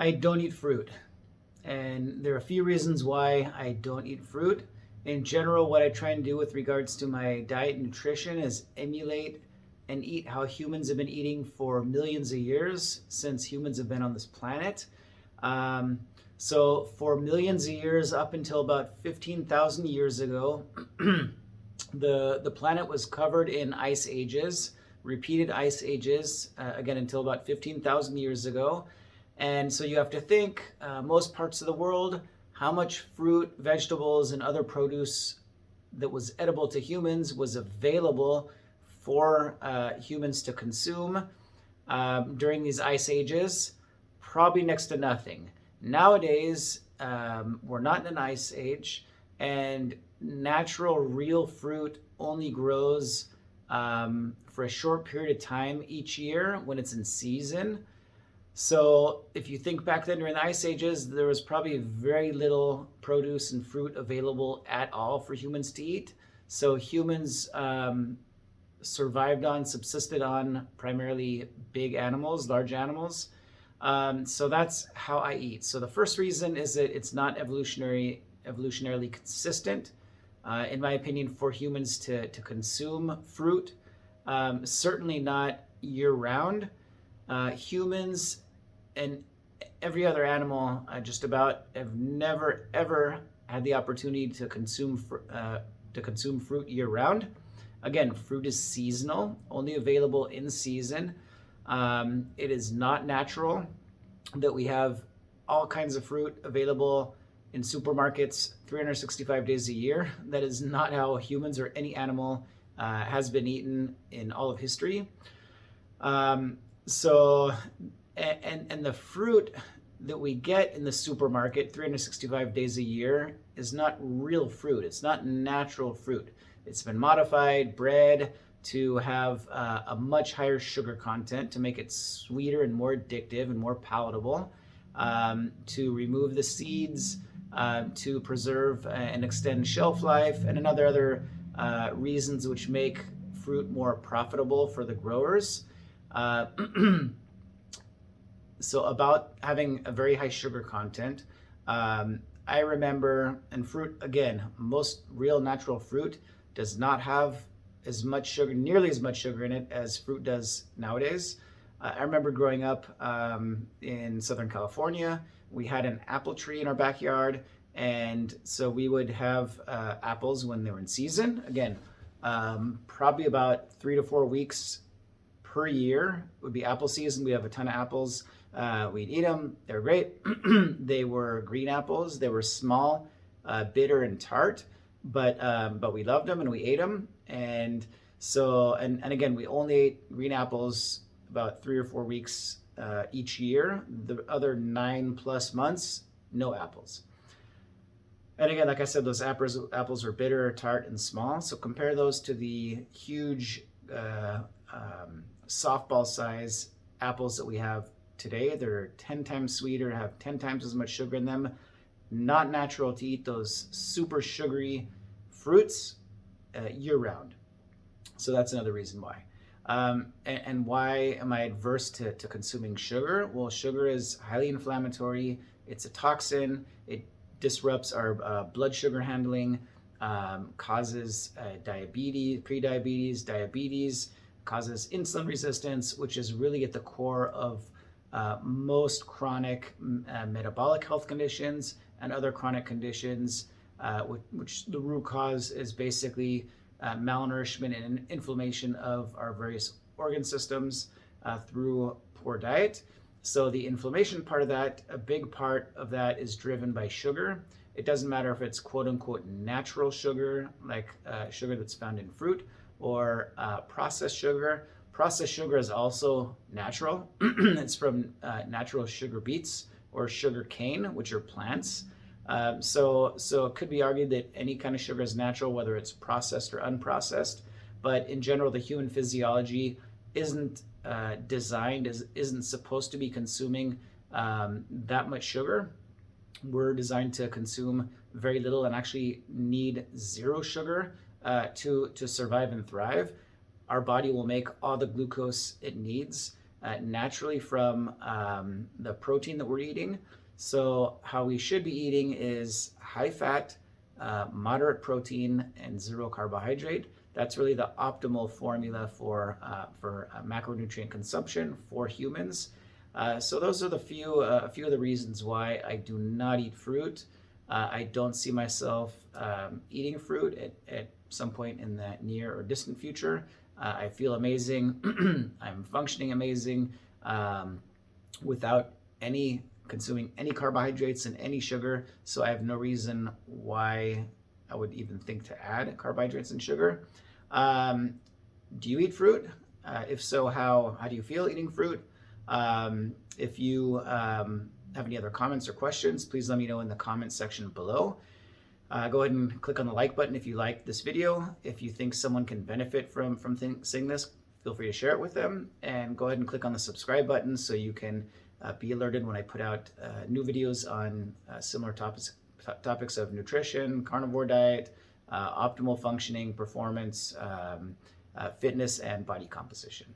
I don't eat fruit. And there are a few reasons why I don't eat fruit. In general, what I try and do with regards to my diet and nutrition is emulate and eat how humans have been eating for millions of years since humans have been on this planet. Um, so, for millions of years, up until about 15,000 years ago, the planet was covered in ice ages, repeated ice ages, again until about 15,000 years ago. And so you have to think, most parts of the world, how much fruit, vegetables, and other produce that was edible to humans was available for humans to consume during these ice ages. Probably next to nothing. Nowadays, we're not in an ice age, and natural, real fruit only grows for a short period of time each year when it's in season. So if you think back then during the ice ages, there was probably very little produce and fruit available at all for humans to eat. So humans survived on, subsisted on primarily big animals, large animals. So that's how I eat. So the first reason is that it's not evolutionarily consistent, in my opinion, for humans to consume fruit. Certainly not year round. Humans and every other animal, just about, have never ever had the opportunity to consume fruit year round. Again, fruit is seasonal, only available in season. It is not natural that we have all kinds of fruit available in supermarkets 365 days a year. That is not how humans or any animal has been eaten in all of history. So, and the fruit that we get in the supermarket 365 days a year is not real fruit. It's not natural fruit. It's been modified, bred to have a much higher sugar content to make it sweeter and more addictive and more palatable, to remove the seeds, to preserve and extend shelf life, and other reasons which make fruit more profitable for the growers. Uh, so about having a very high sugar content, I remember, and fruit, again, most real natural fruit does not have as much sugar, nearly as much sugar in it as fruit does nowadays. I remember growing up in Southern California. We had an apple tree in our backyard, and so we would have apples when they were in season. Again, probably about 3 to 4 weeks per year would be apple season. We have a ton of apples. We'd eat them. They were great. They were green apples. They were small, bitter and tart, but we loved them and we ate them. And so, and again, we only ate green apples about 3 or 4 weeks each year. The other 9+ months, no apples. And again, like I said, those apples are bitter, tart, and small. So compare those to the huge softball size apples that we have today. They're 10 times sweeter, have 10 times as much sugar in them. Not natural to eat those super sugary fruits year round. So that's another reason why. And why am I adverse to consuming sugar? Well, sugar is highly inflammatory. It's a toxin. It disrupts our blood sugar handling, causes diabetes, prediabetes, diabetes, causes insulin resistance, which is really at the core of most chronic metabolic health conditions and other chronic conditions, which the root cause is basically malnourishment and inflammation of our various organ systems through poor diet. So the inflammation part of that, a big part of that is driven by sugar. It doesn't matter if it's quote unquote natural sugar, like sugar that's found in fruit, or processed sugar. Processed sugar is also natural. It's from natural sugar beets or sugar cane, which are plants. So it could be argued that any kind of sugar is natural, whether it's processed or unprocessed. But in general, the human physiology isn't isn't supposed to be consuming that much sugar. We're designed to consume very little and actually need zero sugar to survive and thrive. Our body will make all the glucose it needs naturally from the protein that we're eating. So how we should be eating is high fat, moderate protein, and zero carbohydrate. That's really the optimal formula for macronutrient consumption for humans. So those are a few of the reasons why I do not eat fruit. I don't see myself eating fruit at some point in the near or distant future. I feel amazing. I'm functioning amazing without consuming any carbohydrates and any sugar. So I have no reason why I would even think to add carbohydrates and sugar. Do you eat fruit? If so, how do you feel eating fruit? If you have any other comments or questions, please let me know in the comments section below. Go ahead and click on the like button if you like this video. If you think someone can benefit from seeing this, feel free to share it with them. And go ahead and click on the subscribe button so you can be alerted when I put out new videos on similar topics of nutrition, carnivore diet, optimal functioning, performance, fitness, and body composition.